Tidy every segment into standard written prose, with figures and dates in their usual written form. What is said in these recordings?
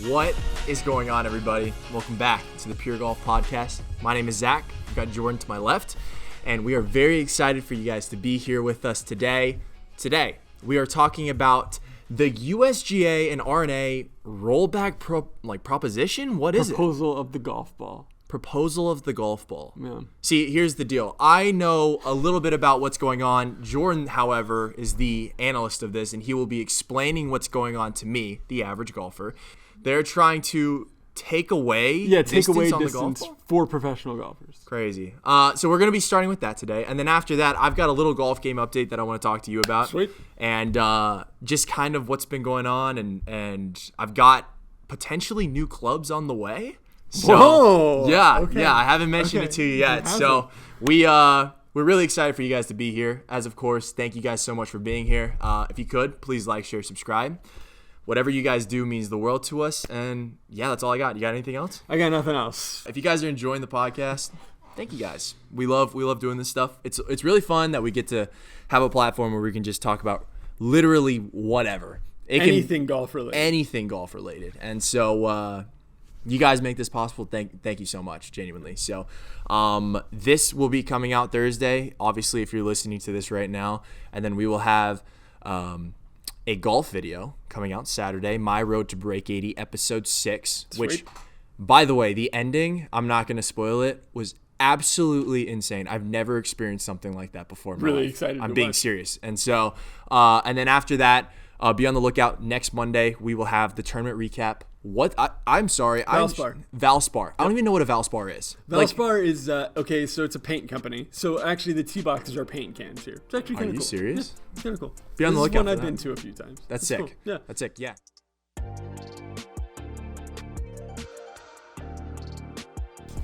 What is going on, everybody? Welcome back to the PureGolf podcast. My name is Zach. I've got Jordan to my left, and we are very excited for you guys to be here with us today. Today, we are talking about the USGA and R&A rollback proposition. What is it? Proposal of the golf ball. Proposal of the golf ball. Yeah. See, here's the deal. I know a little bit about what's going on. Jordan, however, is the analyst of this, and he will be explaining what's going on to me, the average golfer. They're trying to take away distance for professional golfers. Crazy. So we're going to be starting with that today. And then after that, I've got a little golf game update that I want to talk to you about. Sweet. And just kind of what's been going on. And I've got potentially new clubs on the way. So, Whoa! Yeah, Okay. yeah. I haven't mentioned it to you yet. So we're really excited for you guys to be here. As of course, thank you guys so much for being here. If you could, please like, share, subscribe. Whatever you guys do means the world to us. And yeah, that's all I got. You got anything else? I got nothing else. If you guys are enjoying the podcast, thank you guys. We love doing this stuff. It's really fun that we get to have a platform where we can just talk about literally whatever. Anything golf related. Anything golf related. And so you guys make this possible. Thank you so much, genuinely. So this will be coming out Thursday, obviously, if you're listening to this right now. And then we will have a golf video coming out Saturday, My Road to Break 80, episode 6, Sweet. which, by the way, the ending, I'm not going to spoil it, was absolutely insane. I've never experienced something like that before in my Really life. excited I'm to being watch. serious. And so, and then after that, be on the lookout. Next Monday, we will have the tournament recap. I'm sorry. Valspar. Valspar. I don't even know what a Valspar is. Valspar is, okay, so it's a paint company. So actually the tee boxes are paint cans here. It's actually kind of cool. Are you serious? Yeah, it's kind of cool. Be on the This lookout is one for I've that. been to a few times. That's It's sick. cool. Yeah. That's sick. Yeah.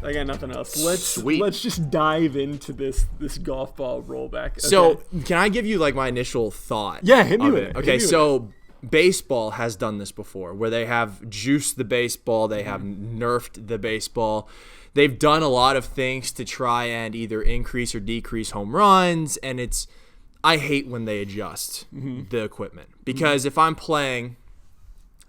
I got nothing else. Sweet. Let's just dive into this golf ball rollback. Okay. So, can I give you like my initial thought? Yeah, hit me of with it? it. Okay, Hit me with so baseball has done this before, where they have juiced the baseball, they have nerfed the baseball. They've done a lot of things to try and either increase or decrease home runs, and I hate when they adjust the equipment, because if I'm playing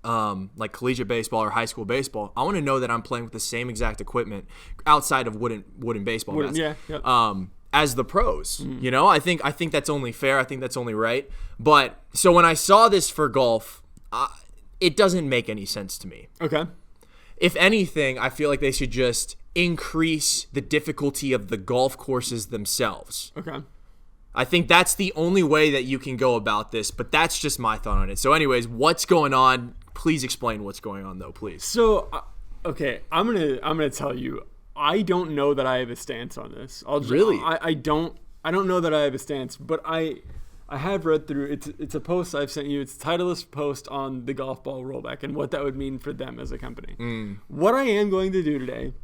like collegiate baseball or high school baseball, I want to know that I'm playing with the same exact equipment outside of wooden baseball bats. Yeah. As the pros. You know, I think that's only fair. I think that's only right. But so when I saw this for golf, it doesn't make any sense to me. Okay. If anything, I feel like they should just increase the difficulty of the golf courses themselves. Okay. I think that's the only way that you can go about this, but that's just my thought on it. So anyways, what's going on? Please explain what's going on, though, please. So, okay, I'm gonna tell you, I don't know that I have a stance on this. Really? I don't know that I have a stance, but I have read through. It's a post I've sent you. It's a Titleist post on the golf ball rollback and what that would mean for them as a company. What I am going to do today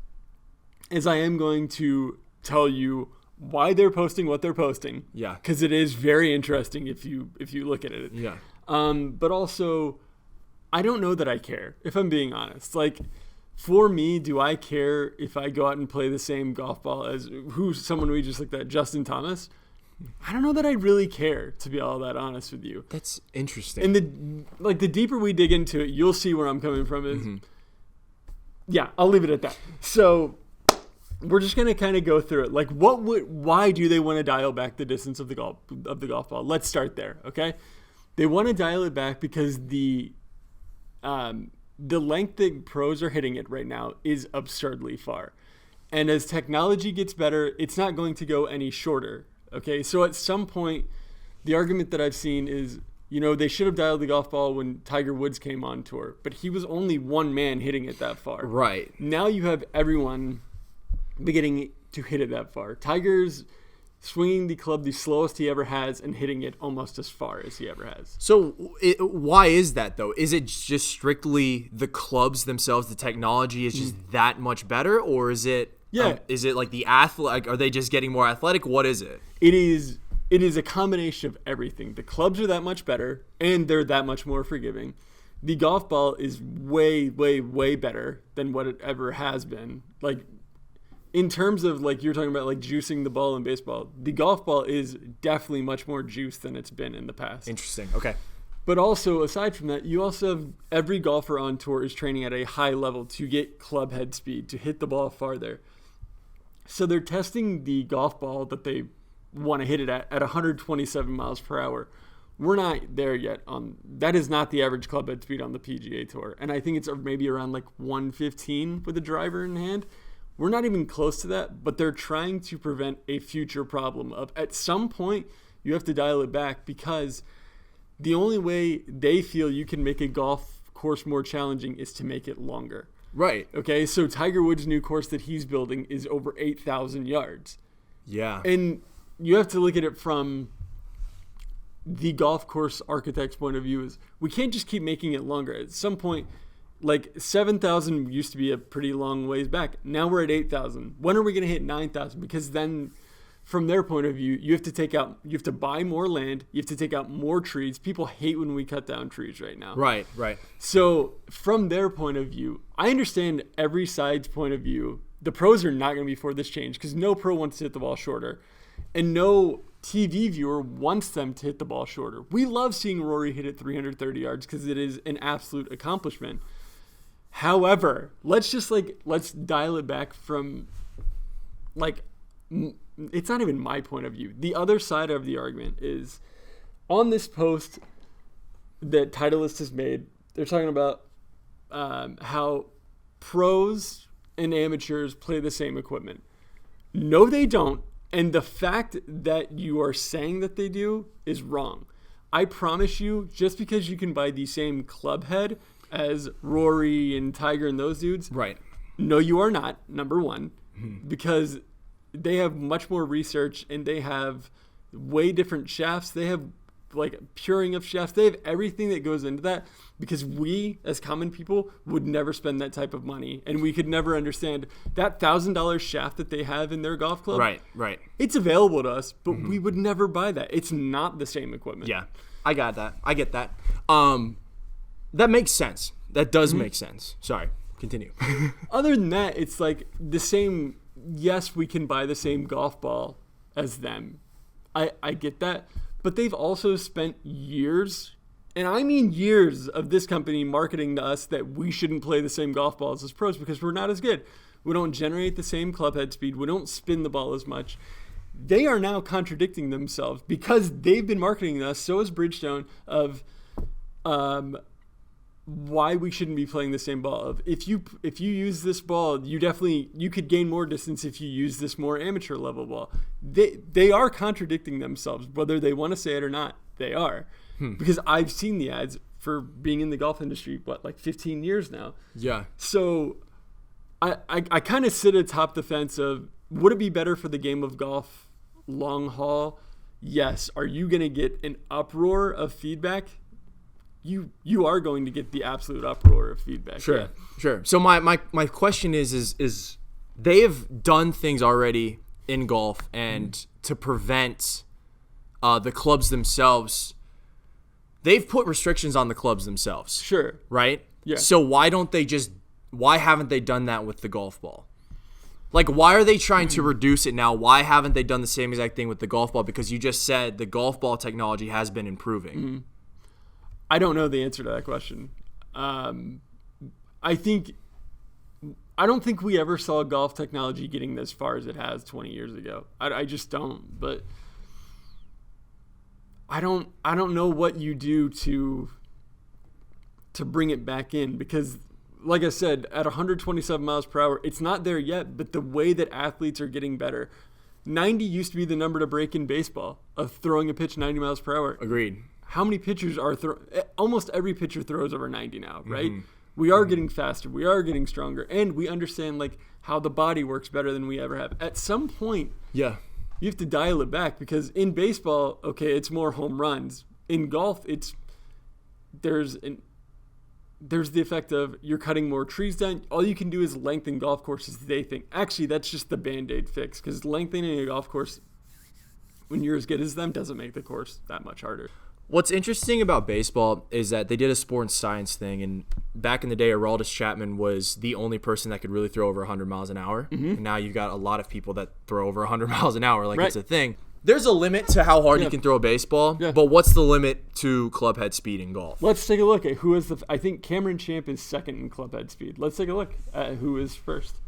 is I am going to tell you why they're posting what they're posting. Yeah. Because it is very interesting if you look at it. Yeah. But also, I don't know that I care, if I'm being honest. Like, for me, do I care if I go out and play the same golf ball as someone we just looked at, Justin Thomas? I don't know that I really care, to be all that honest with you. That's interesting. And the deeper we dig into it, you'll see where I'm coming from. Is yeah, I'll leave it at that. So we're just gonna kind of go through it. Like, why do they want to dial back the distance of the golf ball? Let's start there. Okay, they want to dial it back because the length that pros are hitting it right now is absurdly far. And as technology gets better, it's not going to go any shorter. Okay, so at some point, the argument that I've seen is, they should have dialed the golf ball when Tiger Woods came on tour, but he was only one man hitting it that far. Right. Now you have everyone beginning to hit it that far. Tiger's swinging the club the slowest he ever has and hitting it almost as far as he ever has. So why is that, though? Is it just strictly the clubs themselves, the technology is just that much better? Or is it is it like the athlete? Are they just getting more athletic? What is it? It is a combination of everything. The clubs are that much better, and they're that much more forgiving. The golf ball is way, way, way better than what it ever has been. Like, in terms of, like, you're talking about, like, juicing the ball in baseball, the golf ball is definitely much more juiced than it's been in the past. Interesting. Okay. But also, aside from that, you also have every golfer on tour is training at a high level to get club head speed, to hit the ball farther. So they're testing the golf ball that they want to hit it at 127 miles per hour. We're not there yet. That is not the average club head speed on the PGA Tour. And I think it's maybe around like 115 with a driver in hand. We're not even close to that, but they're trying to prevent a future problem of at some point you have to dial it back, because the only way they feel you can make a golf course more challenging is to make it longer. Right. Okay, so Tiger Woods' new course that he's building is over 8,000 yards. Yeah. And you have to look at it from the golf course architect's point of view. Is we can't just keep making it longer. At some point, like 7,000 used to be a pretty long ways back. Now we're at 8,000. When are we going to hit 9,000? Because then from their point of view, you have to buy more land, you have to take out more trees. People hate when we cut down trees right now. Right. So from their point of view, I understand every side's point of view. The pros are not going to be for this change because no pro wants to hit the ball shorter, and no TV viewer wants them to hit the ball shorter. We love seeing Rory hit it 330 yards because it is an absolute accomplishment. However, let's dial it back from it's not even my point of view. The other side of the argument is on this post that Titleist has made, they're talking about how pros and amateurs play the same equipment. No, they don't. And the fact that you are saying that they do is wrong. I promise you, just because you can buy the same club head as Rory and Tiger and those dudes. Right. No, you are not, number one, because they have much more research and they have way different shafts. They have like puring of shafts. They have everything that goes into that, because we as common people would never spend that type of money, and we could never understand that $1,000 shaft that they have in their golf club. Right. It's available to us, but we would never buy that. It's not the same equipment. Yeah, I got that. I get that. That makes sense. That does make sense. Sorry, continue. Other than that, it's like the same. Yes, we can buy the same golf ball as them. I get that. But they've also spent years, and I mean years, of this company marketing to us that we shouldn't play the same golf balls as pros because we're not as good. We don't generate the same club head speed. We don't spin the ball as much. They are now contradicting themselves because they've been marketing to us, so is Bridgestone, of why we shouldn't be playing the same ball. Of if you use this ball, you could gain more distance if you use this more amateur level ball. They are contradicting themselves, whether they want to say it or not. They are, because I've seen the ads for being in the golf industry, like 15 years now. Yeah. So I kind of sit atop the fence of, would it be better for the game of golf long haul? Yes. Are you going to get an uproar of feedback? You are going to get the absolute uproar of feedback. Sure. So my question is they have done things already in golf, and to prevent the clubs themselves, they've put restrictions on the clubs themselves. Sure. Right? Yeah. So why haven't they done that with the golf ball? Like, why are they trying to reduce it now? Why haven't they done the same exact thing with the golf ball? Because you just said the golf ball technology has been improving. I don't know the answer to that question. I don't think we ever saw golf technology getting this far as it has 20 years ago. I just don't. But I don't know what you do to bring it back in, because, like I said, at 127 miles per hour, it's not there yet. But the way that athletes are getting better, 90 used to be the number to break in baseball, of throwing a pitch 90 miles per hour. Agreed. How many pitchers are almost every pitcher throws over 90 now, right? We are getting faster. We are getting stronger. And we understand how the body works better than we ever have. At some point, you have to dial it back, because in baseball, okay, it's more home runs. In golf, there's the effect of you're cutting more trees down. All you can do is lengthen golf courses, they think. Actually, that's just the Band-Aid fix, because lengthening a golf course when you're as good as them doesn't make the course that much harder. What's interesting about baseball is that they did a sports science thing, and back in the day, Aroldis Chapman was the only person that could really throw over 100 miles an hour. And now you've got a lot of people that throw over 100 miles an hour, it's a thing. There's a limit to how hard you can throw a baseball, but what's the limit to club head speed in golf? Let's take a look at who is I think Cameron Champ is second in club head speed. Let's take a look at who is first.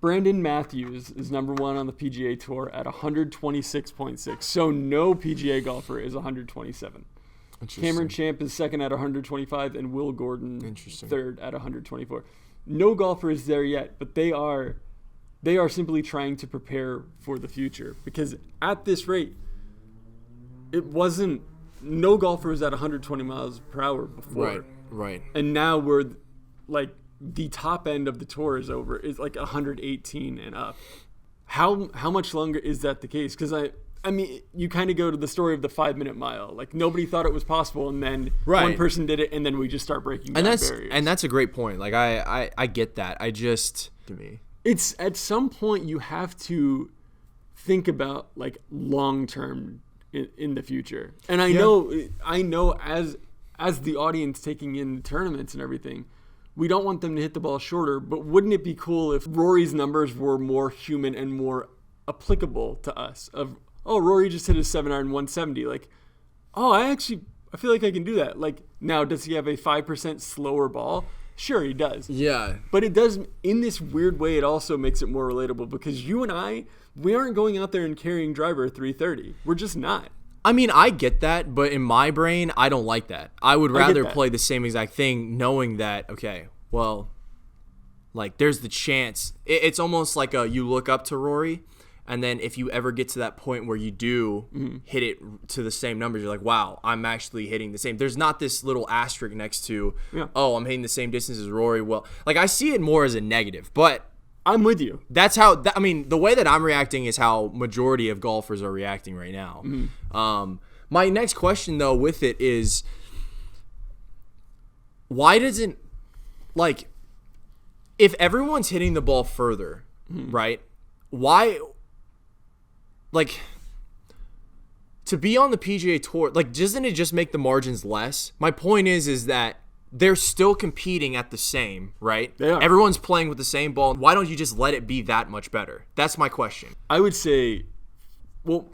Brandon Matthews is number 1 on the PGA Tour at 126.6. So no PGA golfer is 127. Cameron Champ is second at 125, and Will Gordon third at 124. No golfer is there yet, but they are simply trying to prepare for the future, because at this rate, no golfer was at 120 miles per hour before. Right. And now we're like the top end of the tour is like 118 and up. How much longer is that the case? Because I mean, you kind of go to the story of the 5-minute mile. Like, nobody thought it was possible, and then one person did it, and then we just start breaking down barriers. And that's a great point. Like, I get that. It's at some point you have to think about like long term in the future. And I know as the audience taking in tournaments and everything, we don't want them to hit the ball shorter, but wouldn't it be cool if Rory's numbers were more human and more applicable to us? Rory just hit a 7-iron 170. Like, I feel like I can do that. Like, now, does he have a 5% slower ball? Sure, he does. Yeah. But it does, in this weird way, it also makes it more relatable, because you and we aren't going out there and carrying driver at 330. We're just not. I mean, I get that, but in my brain, I don't like that. I would rather play the same exact thing knowing that, okay, well, like, there's the chance. It's almost like you look up to Rory, and then if you ever get to that point where you do hit it to the same numbers, you're like, wow, I'm actually hitting the same. There's not this little asterisk next to, I'm hitting the same distance as Rory. Well, like, I see it more as a negative, but I'm with you. That's how, the way that I'm reacting is how majority of golfers are reacting right now. My next question, though, with it is, why doesn't, like, if everyone's hitting the ball further, right, why, like, to be on the PGA Tour, like, doesn't it just make the margins less? My point is that they're still competing at the same, right? They are. Everyone's playing with the same ball. Why don't you just let it be that much better? That's my question. I would say, well,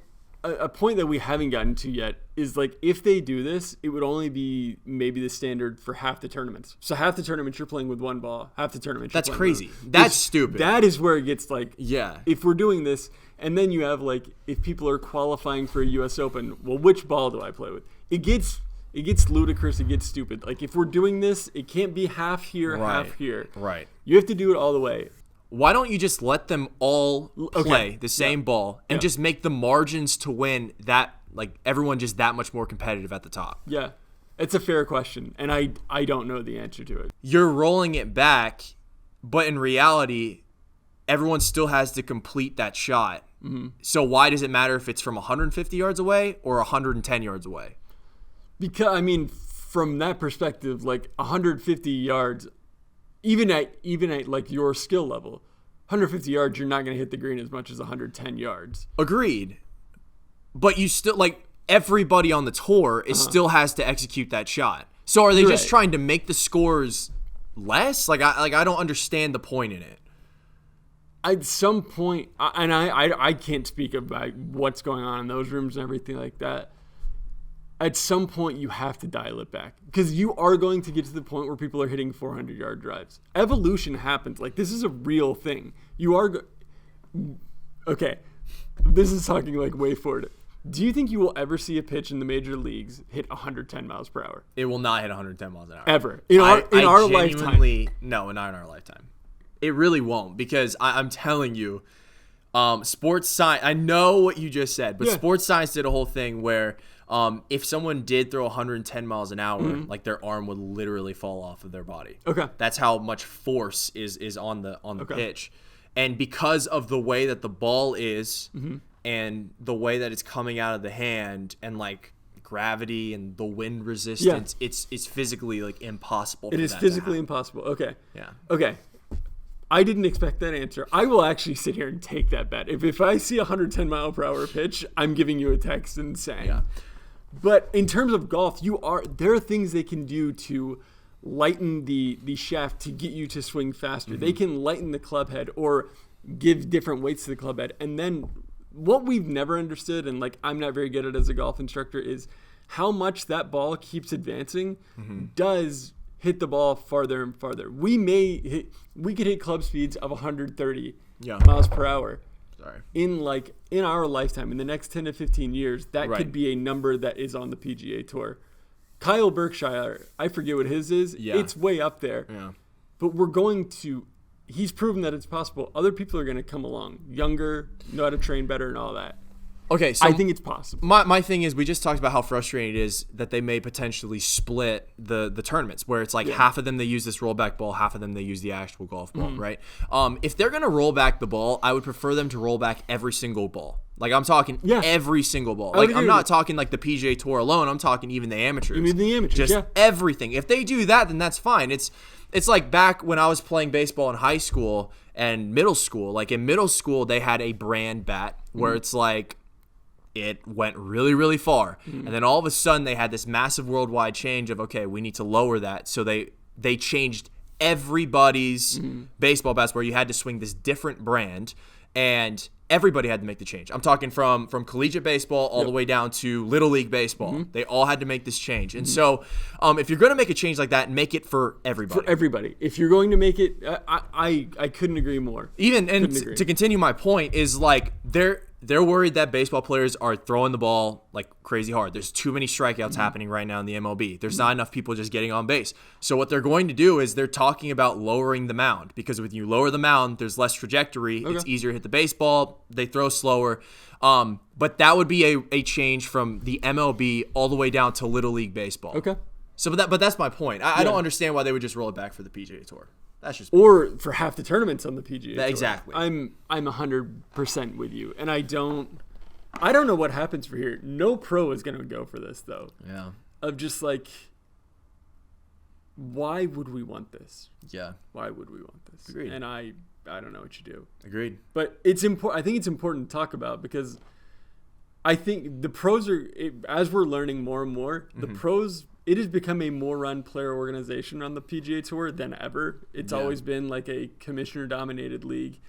a point that we haven't gotten to yet is, like, if they do this, it would only be maybe the standard for half the tournaments. So half the tournaments you're playing with one ball, half the tournaments you're That's playing crazy. with. That's stupid. That is where it gets, like, yeah. If we're doing this, and then you have, like, if people are qualifying for a U.S. Open, well, which ball do I play with? It gets ludicrous. It gets stupid. Like, if we're doing this, it can't be half here, half here. Right. You have to do it all the way. Why don't you just let them all play the same ball and just make the margins to win that, like, everyone just that much more competitive at the top? Yeah. It's a fair question, and I don't know the answer to it. You're rolling it back, but in reality, everyone still has to complete that shot. So why does it matter if it's from 150 yards away or 110 yards away? Because, I mean, from that perspective, like, 150 yards, even at like your skill level, 150 yards, you're not going to hit the green as much as 110 yards. Agreed. But you still, like, everybody on the tour still has to execute that shot. So are they just trying to make the scores less? I don't understand the point in it. At some point, and I can't speak about what's going on in those rooms and everything like that. At some point, you have to dial it back, because you are going to get to the point where people are hitting 400-yard drives. Evolution happens. Like, this is a real thing. You are okay. This is talking, like, way forward. Do you think you will ever see a pitch in the major leagues hit 110 miles per hour? It will not hit 110 miles an hour. Ever. In our lifetime. No, not in our lifetime. It really won't, because I'm telling you, sports science, I know what you just said, but sports science did a whole thing where if someone did throw 110 miles an hour, like, their arm would literally fall off of their body. Okay. That's how much force is on the pitch. And because of the way that the ball is and the way that it's coming out of the hand and, like, gravity and the wind resistance, it's physically, like, impossible. It is physically impossible. Okay. Yeah. Okay. I didn't expect that answer. I will actually sit here and take that bet. If I see a 110 mile per hour pitch, I'm giving you a text and saying. Yeah. But in terms of golf, there are things they can do to lighten the shaft to get you to swing faster. They can lighten the club head or give different weights to the club head. And then what we've never understood, and like I'm not very good at as a golf instructor, is how much that ball keeps advancing does hit the ball farther and farther. We could hit club speeds of 130 miles per hour. Sorry. In our lifetime, in the next 10 to 15 years, that could be a number that is on the PGA Tour. Kyle Berkshire, I forget what his is. Yeah. It's way up there. Yeah. But he's proven that it's possible. Other people are going to come along, younger, know how to train better and all that. Okay, so I think it's possible. My thing is, we just talked about how frustrating it is that they may potentially split the tournaments, where it's like half of them they use this rollback ball, half of them they use the actual golf ball, right? If they're gonna roll back the ball, I would prefer them to roll back every single ball. Like I'm talking every single ball. Like I'm not talking like the PGA Tour alone. I'm talking even the amateurs. You mean the amateurs? Just everything. If they do that, then that's fine. It's like back when I was playing baseball in high school and middle school. Like in middle school, they had a brand bat where it's like, it went really, really far. And then all of a sudden they had this massive worldwide change of, okay, we need to lower that. So they changed everybody's baseball bats where you had to swing this different brand, and everybody had to make the change. I'm talking from collegiate baseball all the way down to Little League baseball. They all had to make this change. And so if you're going to make a change like that, make it for everybody. For everybody. If you're going to make it, I couldn't agree more. To continue my point is like they're worried that baseball players are throwing the ball like crazy hard. There's too many strikeouts happening right now in the MLB. There's not enough people just getting on base. So what they're going to do is they're talking about lowering the mound, because when you lower the mound, there's less trajectory. Okay. It's easier to hit the baseball. They throw slower. But that would be a change from the MLB all the way down to Little League baseball. Okay. So but that's my point. I don't understand why they would just roll it back for the PGA Tour. That's just or for half the tournaments on the PGA Tour. Exactly. I'm 100% with you, and I don't know what happens for here. No pro is going to go for this though. Yeah. Of just like, why would we want this? Yeah. Why would we want this? Agreed. And I don't know what you do. Agreed. But it's important. I think it's important to talk about, because I think the pros as we're learning more and more, the pros. It has become a more run player organization on the PGA Tour than ever. It's always been like a commissioner-dominated league.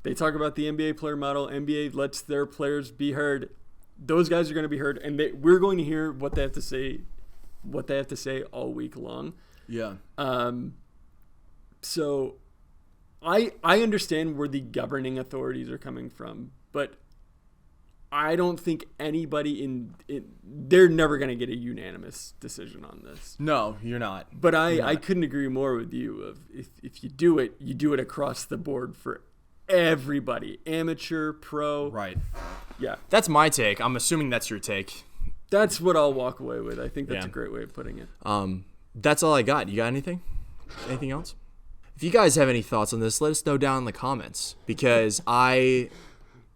They talk about the NBA player model. NBA lets their players be heard. Those guys are going to be heard, and we're going to hear what they have to say all week long. Yeah. So I understand where the governing authorities are coming from, but I don't think anybody they're never going to get a unanimous decision on this. No, you're not. But I couldn't agree more with you. Of if you do it across the board for everybody, amateur, pro. Right. Yeah. That's my take. I'm assuming that's your take. That's what I'll walk away with. I think that's a great way of putting it. That's all I got. You got anything? Anything else? If you guys have any thoughts on this, let us know down in the comments, because I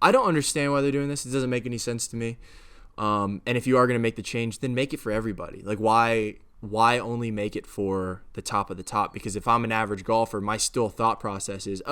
don't understand why they're doing this. It doesn't make any sense to me. And if you are going to make the change, then make it for everybody. Like, why only make it for the top of the top? Because if I'm an average golfer, my still thought process is,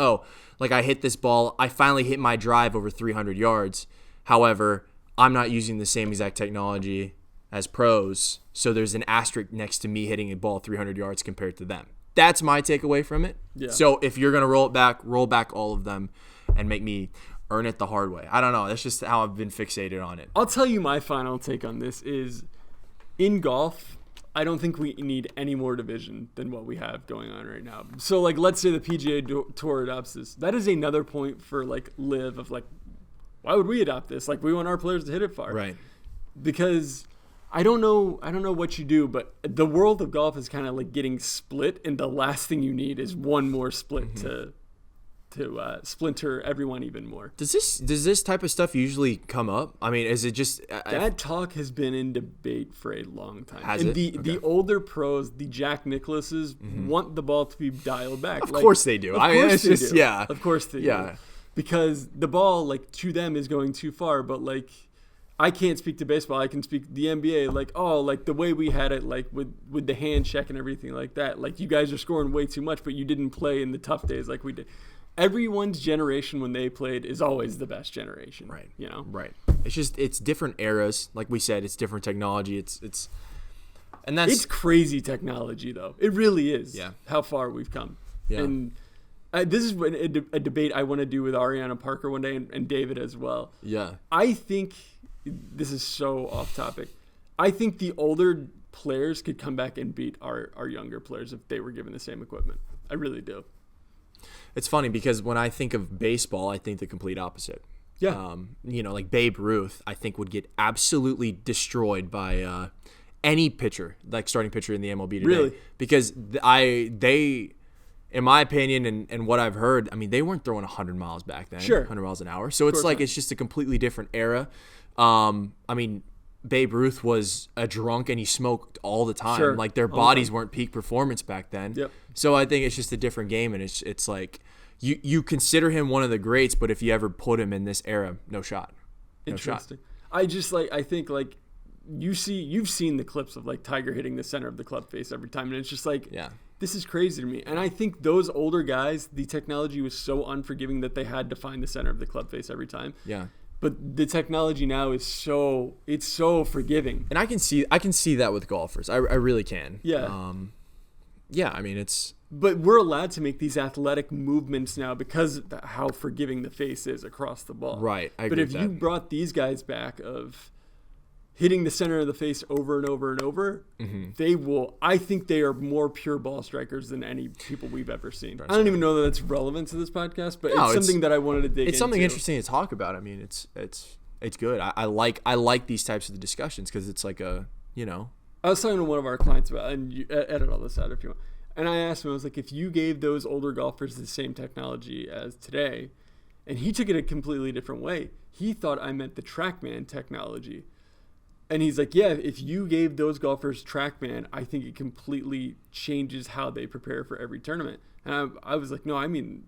like I hit this ball, I finally hit my drive over 300 yards. However, I'm not using the same exact technology as pros, so there's an asterisk next to me hitting a ball 300 yards compared to them. That's my takeaway from it. Yeah. So if you're going to roll back all of them and make me earn it the hard way. I don't know. That's just how I've been fixated on it. I'll tell you my final take on this is, in golf, I don't think we need any more division than what we have going on right now. So, like, let's say the PGA Tour adopts this. That is another point for, like, LIV of, like, why would we adopt this? Like, we want our players to hit it far. Right. Because I don't know what you do, but the world of golf is kind of, like, getting split, and the last thing you need is one more split to splinter everyone even more. Does this type of stuff usually come up? I mean, is it just that talk has been in debate for a long time? The older pros, the Jack Nicklauses, want the ball to be dialed back. Of course they do. I mean, it's just Of course they do. Because the ball, like, to them is going too far. But, like, I can't speak to baseball. I can speak to the NBA. Like, like the way we had it, like with the hand check and everything like that. Like, you guys are scoring way too much, but you didn't play in the tough days like we did. Everyone's generation when they played is always the best generation. Right. You know? Right. It's different eras. Like we said, it's different technology. It's crazy technology though. It really is. Yeah. How far we've come. Yeah. And This is a debate I want to do with Ariana Parker one day and David as well. Yeah. I think this is so off topic. I think the older players could come back and beat our younger players if they were given the same equipment. I really do. It's funny because when I think of baseball, I think the complete opposite. Yeah. Like Babe Ruth, I think would get absolutely destroyed by any pitcher, like starting pitcher in the MLB today. Really? Because they, in my opinion and what I've heard, I mean, they weren't throwing 100 miles back then. Sure. 100 miles an hour. So it's like it's just a completely different era. I mean, Babe Ruth was a drunk and he smoked all the time. Sure. Like their bodies weren't peak performance back then. Yep. So I think it's just a different game, and it's like you consider him one of the greats, but if you ever put him in this era, no shot. No shot. Interesting. I think like you've seen the clips of like Tiger hitting the center of the club face every time, and it's just like, yeah, this is crazy to me. And I think those older guys, the technology was so unforgiving that they had to find the center of the club face every time. Yeah. But the technology now is so forgiving. And I can see that with golfers. I really can. Yeah. Yeah, I mean it's. But we're allowed to make these athletic movements now because of how forgiving the face is across the ball. Right. I agree but if with that. you brought these guys back of hitting the center of the face over and over and over, they will. I think they are more pure ball strikers than any people we've ever seen. I don't even know that that's relevant to this podcast, but it's something that I wanted to dig into. It's something interesting to talk about. I mean, it's good. I like these types of discussions because it's like a. I was talking to one of our clients about, and you edit all this out if you want. And I asked him, I was like, if you gave those older golfers the same technology as today, and he took it a completely different way. He thought I meant the TrackMan technology. And he's like, yeah, if you gave those golfers TrackMan, I think it completely changes how they prepare for every tournament. And I was like, no, I mean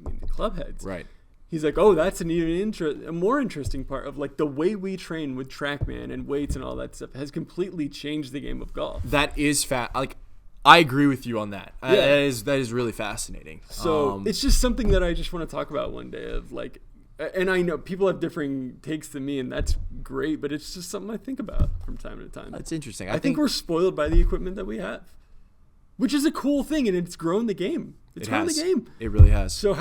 the club heads. Right. He's like, oh, that's a more interesting part of like the way we train with TrackMan and weights and all that stuff has completely changed the game of golf. That is like, I agree with you on that. Yeah. That is really fascinating. So it's just something that I just want to talk about one day of like, and I know people have differing takes than me, and that's great, but it's just something I think about from time to time. That's interesting. I think we're spoiled by the equipment that we have, which is a cool thing, and it's grown the game. It's grown the game. It really has. So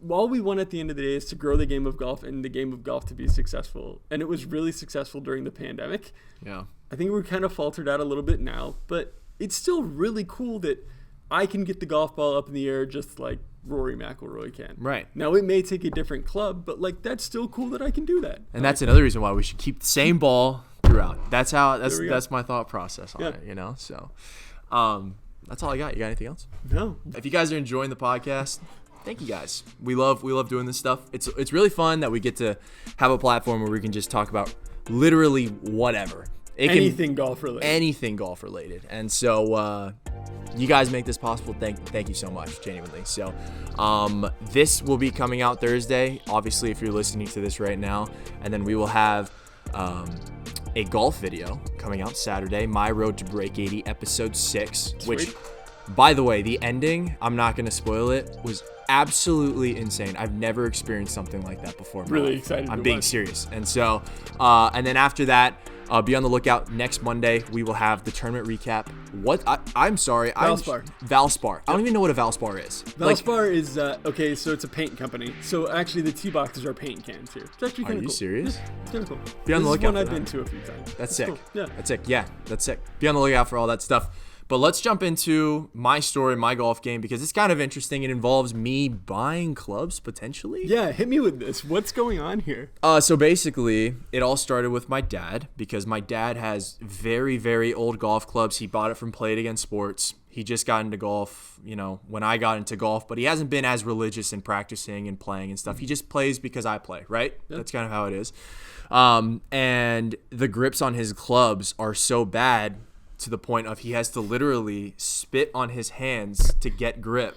all we want at the end of the day is to grow the game of golf and the game of golf to be successful. And it was really successful during the pandemic. Yeah. I think we kind of faltered out a little bit now, but it's still really cool that I can get the golf ball up in the air just like Rory McIlroy can. Right. Now, it may take a different club, but like that's still cool that I can do that. And that's another reason why we should keep the same ball throughout. That's my thought process on it, So that's all I got. You got anything else? No. If you guys are enjoying the podcast, thank you guys. We love doing this stuff. It's really fun that we get to have a platform where we can just talk about literally whatever. Anything golf related. Anything golf related. And so you guys make this possible. Thank you so much, genuinely. So this will be coming out Thursday, obviously, if you're listening to this right now. And then we will have a golf video coming out Saturday, My Road to Break 80, episode 6, which, by the way, the ending, I'm not going to spoil it, was absolutely insane. I've never experienced something like that before. Really excited. I'm being serious. And so, and then after that, be on the lookout. Next Monday, we will have the tournament recap. I'm sorry. Valspar. Valspar. I don't even know what a Valspar is. Valspar is, okay, so it's a paint company. So actually the tee boxes are paint cans here. It's actually kind of cool. Are you serious? Yeah, it's kind of cool. Be on the lookout for I've that. been to a few times. That's sick. Cool. Yeah. That's sick. Yeah, that's sick. Be on the lookout for all that stuff. But let's jump into my story, my golf game, because it's kind of interesting. It involves me buying clubs, potentially. Yeah, hit me with this. What's going on here? So basically, it all started with my dad, because my dad has very, very old golf clubs. He bought it from Play It Again Sports. He just got into golf, when I got into golf, but he hasn't been as religious in practicing and playing and stuff. He just plays because I play, right? Yep. That's kind of how it is. And the grips on his clubs are so bad to the point of he has to literally spit on his hands to get grip,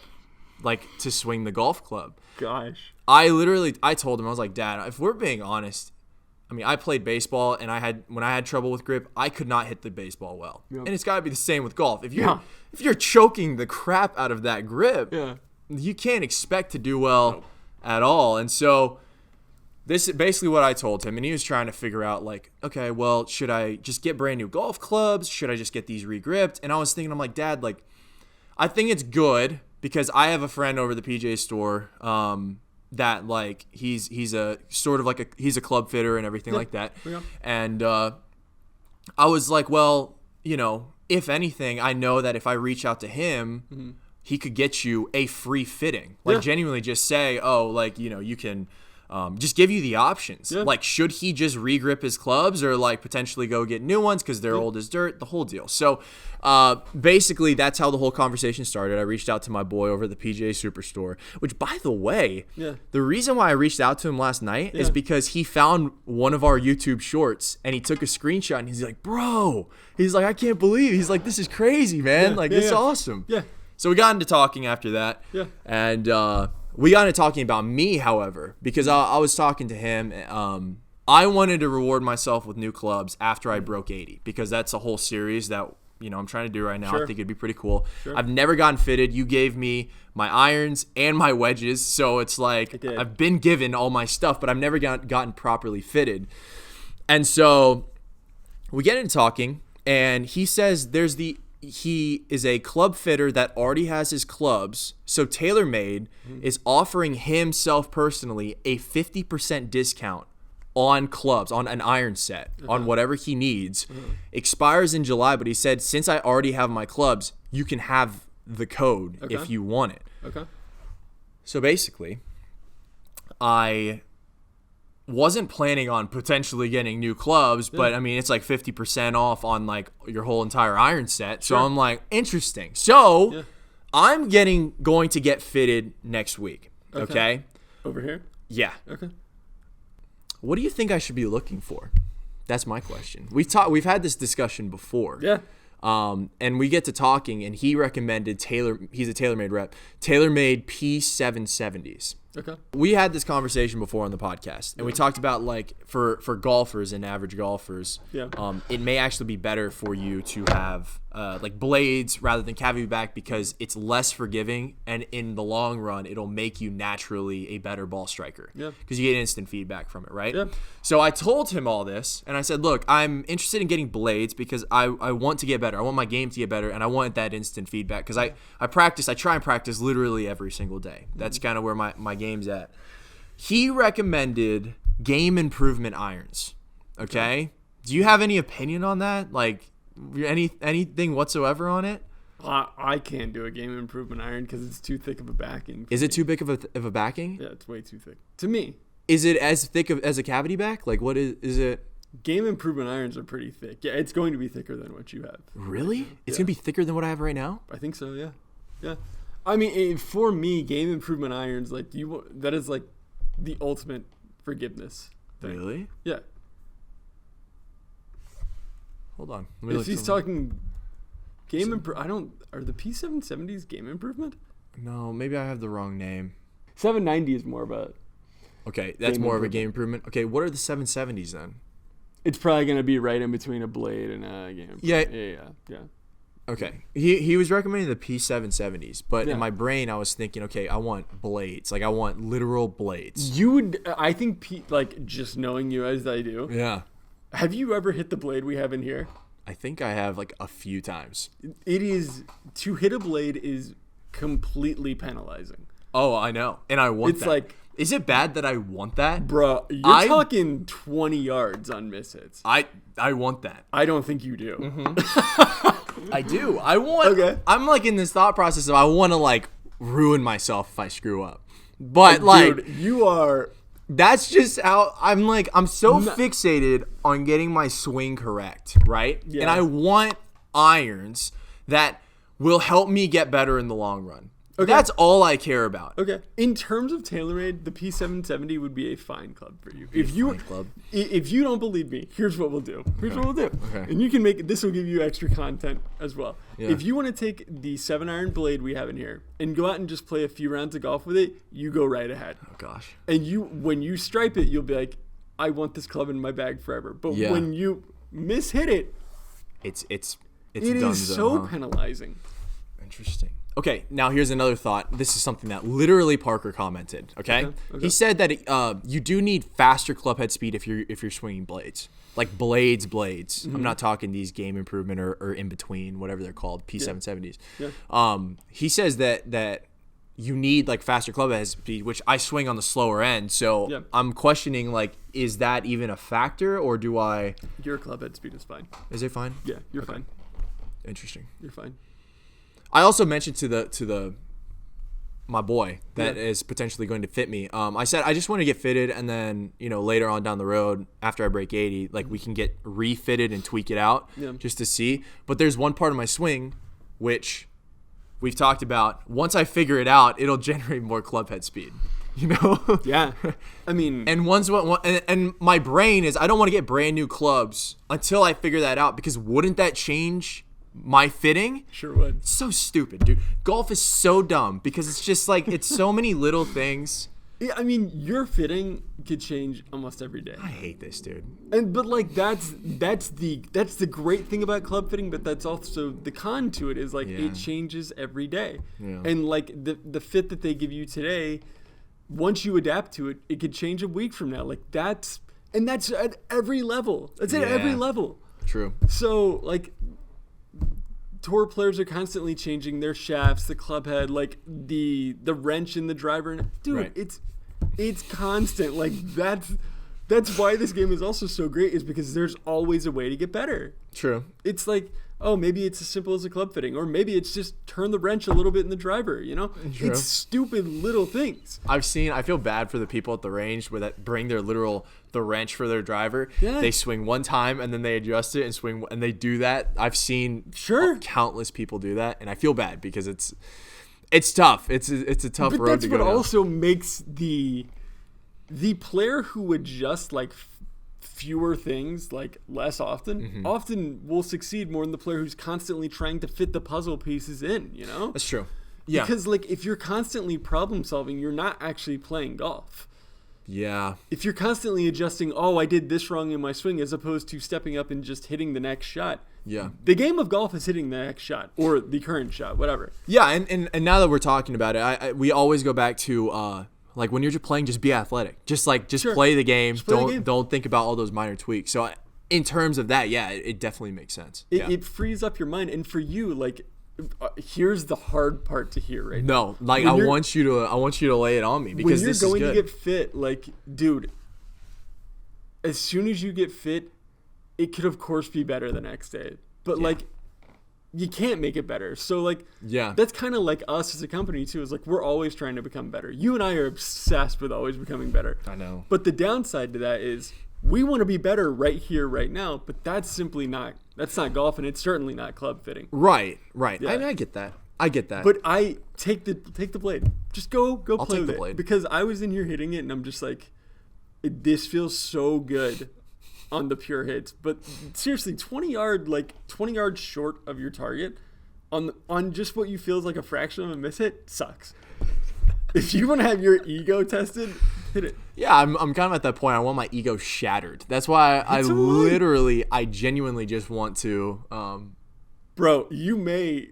like to swing the golf club. Gosh. I told him, I was like, Dad, if we're being honest, I mean, I played baseball, and when I had trouble with grip, I could not hit the baseball well. Yep. And it's got to be the same with golf. If you're choking the crap out of that grip, you can't expect to do well at all. And so this is basically what I told him, and he was trying to figure out, like, okay, well, should I just get brand new golf clubs? Should I just get these regripped? And I was thinking, I'm like, Dad, like, I think it's good because I have a friend over the PGA store that like he's a sort of like he's a club fitter and everything like that. Yeah. And I was like, well, you know, if anything, I know that if I reach out to him, he could get you a free fitting. Like genuinely just say, oh, like, you know, you can just give you the options. Yeah. Like, should he just regrip his clubs or like potentially go get new ones because they're old as dirt, the whole deal. So basically that's how the whole conversation started. I reached out to my boy over at the PGA Superstore, which, by the way, the reason why I reached out to him last night is because he found one of our YouTube shorts and he took a screenshot and he's like, bro, he's like, I can't believe, he's like, this is crazy, man. This is awesome. Yeah. So we got into talking after that. Yeah. And we got into talking about me, however, because I was talking to him. I wanted to reward myself with new clubs after I broke 80 because that's a whole series that, you know, I'm trying to do right now. I think it'd be pretty cool. I've never gotten fitted. You gave me my irons and my wedges, so it's like I've been given all my stuff, but I've never gotten properly fitted. And so we get into talking, and he says he is a club fitter that already has his clubs. So TaylorMade is offering himself personally a 50% discount on clubs, on an iron set, on whatever he needs. Expires in July, but he said, since I already have my clubs, you can have the code if you want it. Okay. So basically, I wasn't planning on potentially getting new clubs, but I mean, it's like 50% off on like your whole entire iron set. So I'm like, interesting. So I'm going to get fitted next week. Okay. Over here? Yeah. Okay. What do you think I should be looking for? That's my question. We've had this discussion before. Yeah. And we get to talking, and he recommended he's a TaylorMade rep, TaylorMade P770s. Okay. We had this conversation before on the podcast, and we talked about like for golfers and average golfers, it may actually be better for you to have like blades rather than cavity back because it's less forgiving, and in the long run, it'll make you naturally a better ball striker. Yeah. Because you get instant feedback from it, right? Yeah. So I told him all this, and I said, look, I'm interested in getting blades because I want to get better. I want my game to get better, and I want that instant feedback because I try and practice literally every single day. That's kind of where my game's at. He recommended game improvement irons. Okay? Do you have any opinion on that? Like anything whatsoever on it? I can't do a game improvement iron because it's too thick of a backing. Is it too big of a backing? Yeah, it's way too thick. To me. Is it as thick as a cavity back? Like what is it? Game improvement irons are pretty thick. Yeah, it's going to be thicker than what you have. Really? It's going to be thicker than what I have right now? I think so, yeah. Yeah. I mean, for me, game improvement irons, like that is like the ultimate forgiveness thing. Really? Yeah. Hold on. If he's talking game improvement, are the P770s game improvement? No, maybe I have the wrong name. 790 is more of a. Okay, that's more of a game improvement. Okay, what are the 770s then? It's probably going to be right in between a blade and a game improvement. Yeah. Okay. He was recommending the P770s, but in my brain I was thinking, okay, I want blades. Like I want literal blades. You would, I think, like just knowing you as I do. Yeah. Have you ever hit the blade we have in here? I think I have like a few times. To hit a blade is completely penalizing. Oh, I know. And I want that. It's like, is it bad that I want that? Bro, you're talking 20 yards on mishits. I want that. I don't think you do. I do. I want. Okay. I'm like in this thought process of I want to like ruin myself if I screw up. But dude, you are. That's just how I'm like. I'm so fixated on getting my swing correct, right? Yeah. And I want irons that will help me get better in the long run. Okay. That's all I care about. Okay. In terms of TaylorMade, the P770 would be a fine club for you. If you don't believe me, here's what we'll do. Okay. And you can this will give you extra content as well. Yeah. If you want to take the 7-iron blade we have in here and go out and just play a few rounds of golf with it, you go right ahead. Oh gosh. And when you stripe it, you'll be like, I want this club in my bag forever. But when you mishit it, it is so penalizing. Interesting. Okay, now here's another thought. This is something that literally Parker commented. Okay? He said that you do need faster club head speed if you're swinging blades, like blades. Mm-hmm. I'm not talking these game improvement or in between, whatever they're called, P770s. Yeah. He says that you need like faster club head speed, which I swing on the slower end. So I'm questioning like, is that even a factor, or do I? Your club head speed is fine. Is it fine? Yeah, you're fine. Interesting. You're fine. I also mentioned to my boy that is potentially going to fit me. I said I just want to get fitted, and then later on down the road after I break 80, like we can get refitted and tweak it out just to see. But there's one part of my swing which we've talked about. Once I figure it out, it'll generate more club head speed. Yeah. I mean, and and my brain is I don't want to get brand new clubs until I figure that out, because wouldn't that change my fitting? Sure would. It's so stupid, dude. Golf is so dumb because it's just like it's so many little things. Yeah, I mean, your fitting could change almost every day. I hate this, dude. But like that's the great thing about club fitting, but that's also the con to it is like it changes every day. Yeah. And like the fit that they give you today, once you adapt to it, it could change a week from now. Like that's at every level. That's at every level. True. So like tour players are constantly changing their shafts, the club head, like the wrench in the driver. Dude, it's constant. Like that's why this game is also so great, is because there's always a way to get better. True. It's like, oh, maybe it's as simple as a club fitting, or maybe it's just turn the wrench a little bit in the driver, True. It's stupid little things. I feel bad for the people at the range that bring the wrench for their driver. Yeah. They swing one time and then they adjust it and swing, and they do that. I've seen countless people do that, and I feel bad because it's tough. It's a tough road to go down. But that's what also makes the player who adjusts like fewer things like less often often will succeed more than the player who's constantly trying to fit the puzzle pieces in. That's true. Yeah. Because like if you're constantly problem solving, you're not actually playing golf. Yeah. If you're constantly adjusting, I did this wrong in my swing, as opposed to stepping up and just hitting the next shot. Yeah. The game of golf is hitting the next shot or the current shot, whatever. Yeah, and now that we're talking about it, we always go back to like when you're just playing, just be athletic. Just play the game. Don't think about all those minor tweaks. So in terms of that, it definitely makes sense. It frees up your mind, and for you, like, here's the hard part to hear right now. No, like I want you to lay it on me, because this is good. When you're going to get fit, like, dude, as soon as you get fit, it could of course be better the next day. But like, you can't make it better. So like, that's kind of like us as a company too. Is like we're always trying to become better. You and I are obsessed with always becoming better. I know. But the downside to that is we want to be better right here, right now. But that's not golf, and it's certainly not club fitting. Right. Yeah. I get that. But I take the blade. Just go I'll play take with the it. blade. Because I was in here hitting it, and I'm just like, this feels so good on the pure hits. But seriously, 20 yards short of your target on just what you feel is like a fraction of a miss hit sucks. If you want to have your ego tested, hit it. Yeah, I'm kind of at that point. I want my ego shattered. That's why I genuinely just want to. Bro, you may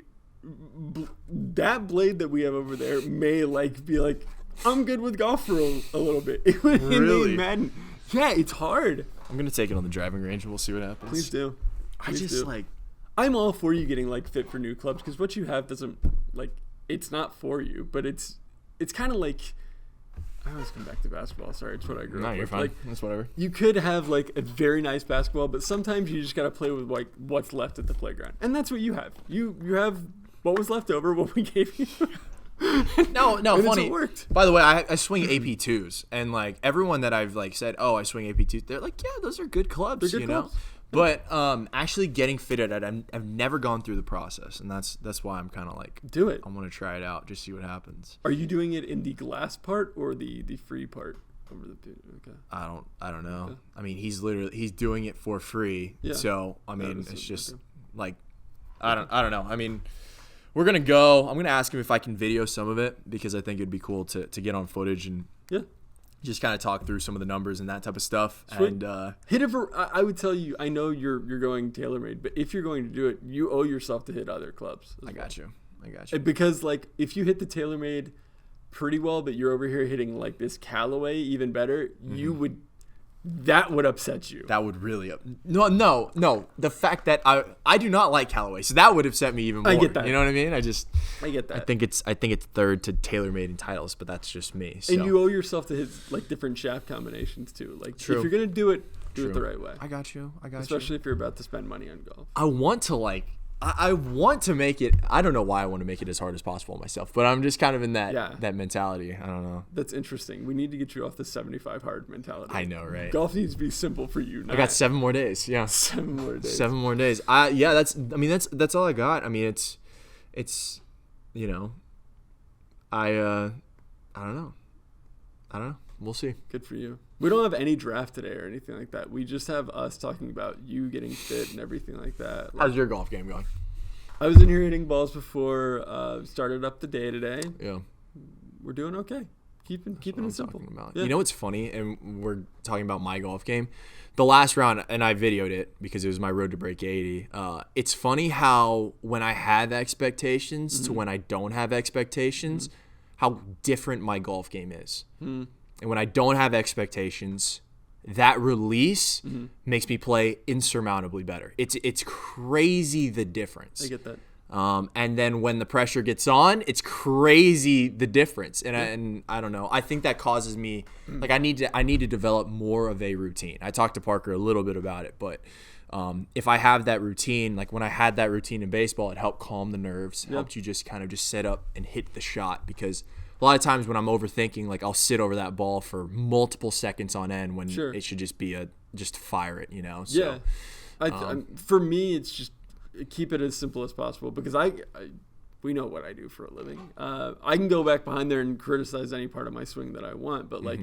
that blade that we have over there may be like, I'm good with golf for a little bit. Really? Madden. Yeah, it's hard. I'm gonna take it on the driving range and we'll see what happens. Please do. Like, I'm all for you getting like fit for new clubs, because what you have doesn't like, it's not for you, but it's kind of like, I always come back to basketball. Sorry, it's what I grew up with. No, you're fine. Like, that's whatever. You could have like a very nice basketball, but sometimes you just gotta play with like what's left at the playground, and that's what you have. You have what was left over, what we gave you. No, and funny. It worked. By the way, I swing AP2s, and like everyone that I've like said, I swing AP2s, they're like, yeah, those are good clubs, They're good clubs. But actually getting fitted at, I've never gone through the process, and that's why I'm kind of like, do it. I want to try it out, just see what happens. Are you doing it in the glass part or the free part over the pit? Okay. I don't know. Okay. I mean, he's doing it for free. Yeah. So I mean, it's just like, I don't know. I mean, we're gonna go. I'm gonna ask him if I can video some of it, because I think it'd be cool to get on footage and just kind of talk through some of the numbers and that type of stuff. Sweet. And hit it. I would tell you, I know you're going TaylorMade, but if you're going to do it, you owe yourself to hit other clubs. I got you. Because like if you hit the TaylorMade pretty well, but you're over here hitting like this Callaway even better, you would That would upset you. That would really no. The fact that I do not like Callaway, so that would upset me even more. I get that. You know what I mean? I get that. I think it's third to TaylorMade and Titleist, but that's just me. So. And you owe yourself to hit like different shaft combinations too. Like True. if you're gonna do it, do it the right way. I got you. Especially if you're about to spend money on golf. I want to make it. I don't know why I want to make it as hard as possible on myself, but I'm just kind of in that mentality. I don't know. That's interesting. We need to get you off the 75 hard mentality. I know, right? Golf needs to be simple for you. I got 7 more days. Yeah, 7 more days. 7 more days. That's all I got. I mean, it's you know, I don't know. We'll see. Good for you. We don't have any draft today or anything like that. We just have us talking about you getting fit and everything like that. How's your golf game going? I was in here hitting balls before. Started up the day today. Yeah. We're doing okay. Keeping it simple. Yeah. You know what's funny? And we're talking about my golf game. The last round, and I videoed it because it was my road to break 80. It's funny how when I have expectations to when I don't have expectations, how different my golf game is. And when I don't have expectations, that release makes me play insurmountably better. It's crazy the difference. I get that. And then when the pressure gets on, it's crazy the difference. And I don't know. I think that causes me like I need to develop more of a routine. I talked to Parker a little bit about it, but if I have that routine, like when I had that routine in baseball, it helped calm the nerves, helped you just kind of just set up and hit the shot, because a lot of times when I'm overthinking, like I'll sit over that ball for multiple seconds on end when it should just be just fire it, you know? So, for me, it's just keep it as simple as possible, because we know what I do for a living. I can go back behind there and criticize any part of my swing that I want, but like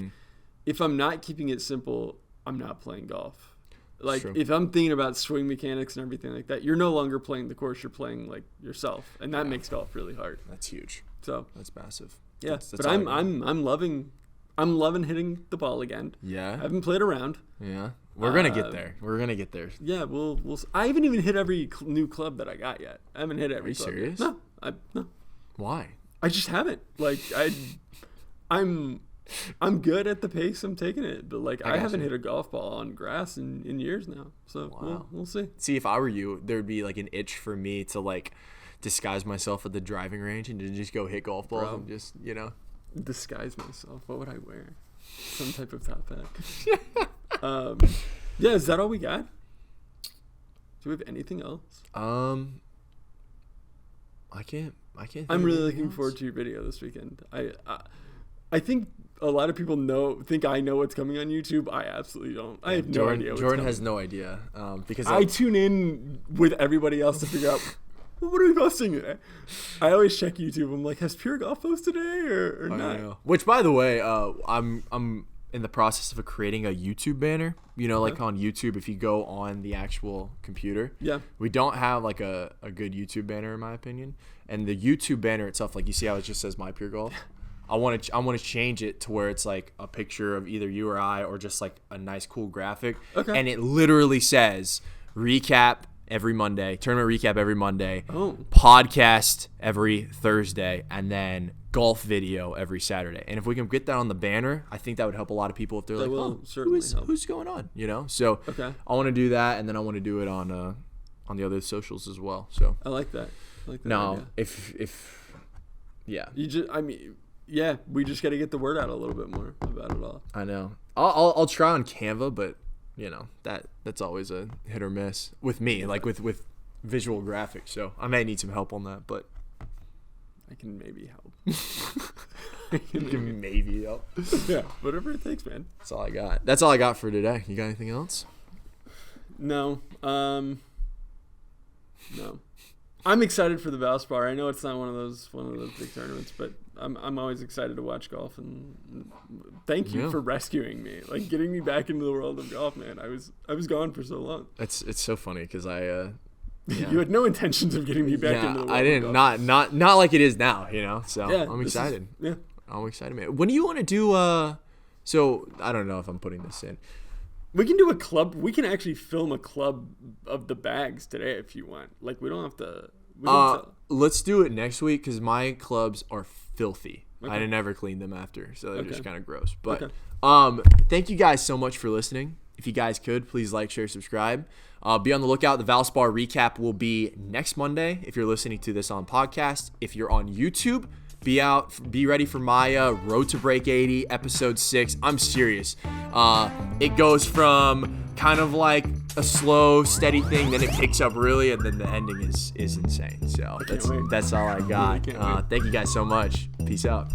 if I'm not keeping it simple, I'm not playing golf. Like if I'm thinking about swing mechanics and everything like that, you're no longer playing the course, you're playing like yourself, and that makes golf really hard. That's huge. So that's massive. Yeah, that's but I'm loving hitting the ball again. Yeah, I haven't played around. Yeah, we're gonna get there. We're gonna get there. Yeah, we'll. I haven't even hit every new club that I got yet. I haven't hit every. Are you club serious? Yet. No. Why? I just haven't. Like I'm good at the pace I'm taking it, but like I haven't hit a golf ball on grass in years now. So we'll see. See, if I were you, there'd be like an itch for me to like disguise myself at the driving range and to just go hit golf balls and just, you know, disguise myself. What would I wear? Some type of top hat. Yeah, is that all we got? Do we have anything else? I can't. I'm really looking forward to your video this weekend. I think a lot of people think I know what's coming on YouTube. I absolutely don't. I have no idea. Jordan has no idea because I tune in with everybody else to figure out. Well, what are we posting today? I always check YouTube. I'm like, has PureGolf posted today or not? Know. Which, by the way, I'm in the process of creating a YouTube banner. You know, like on YouTube, if you go on the actual computer, we don't have like a good YouTube banner in my opinion. And the YouTube banner itself, like you see how it just says My PureGolf. I want to change it to where it's like a picture of either you or I, or just like a nice cool graphic. Okay. And it literally says recap every Monday, tournament recap every Monday, podcast every Thursday, and then golf video every Saturday. And if we can get that on the banner, I think that would help a lot of people if they're like, who's going on? You know? So I want to do that, and then I want to do it on the other socials as well. So I like that. Now, idea. if we just got to get the word out a little bit more about it all. I know. I'll try on Canva, but you know that's always a hit or miss with me, like with visual graphics. So I may need some help on that, but I can maybe help. You can maybe help. Yeah, whatever it takes, man. That's all I got. That's all I got for today. You got anything else? No. No. I'm excited for the Valspar. I know it's not one of those big tournaments, but I'm always excited to watch golf, and thank you for rescuing me, like getting me back into the world of golf, man. I was gone for so long. It's so funny because you had no intentions of getting me back into the world. I didn't. Of golf. Not like it is now, you know. So yeah, I'm excited. I'm excited, man. When do you want to do? So I don't know if I'm putting this in. We can do a club. We can actually film a club of the bags today if you want. Like we don't have to. Let's do it next week because my clubs are filthy. Okay. I never cleaned them after, so they're just kind of gross. But Thank you guys so much for listening. If you guys could, please like, share, subscribe. Be on the lookout. The Valspar recap will be next Monday if you're listening to this on podcast. If you're on YouTube, be ready for my Road to Break 80, episode 6. I'm serious. It goes from kind of like a slow, steady thing, then it picks up really, and then the ending is insane. So that's all I got. Thank you guys so much. Peace out.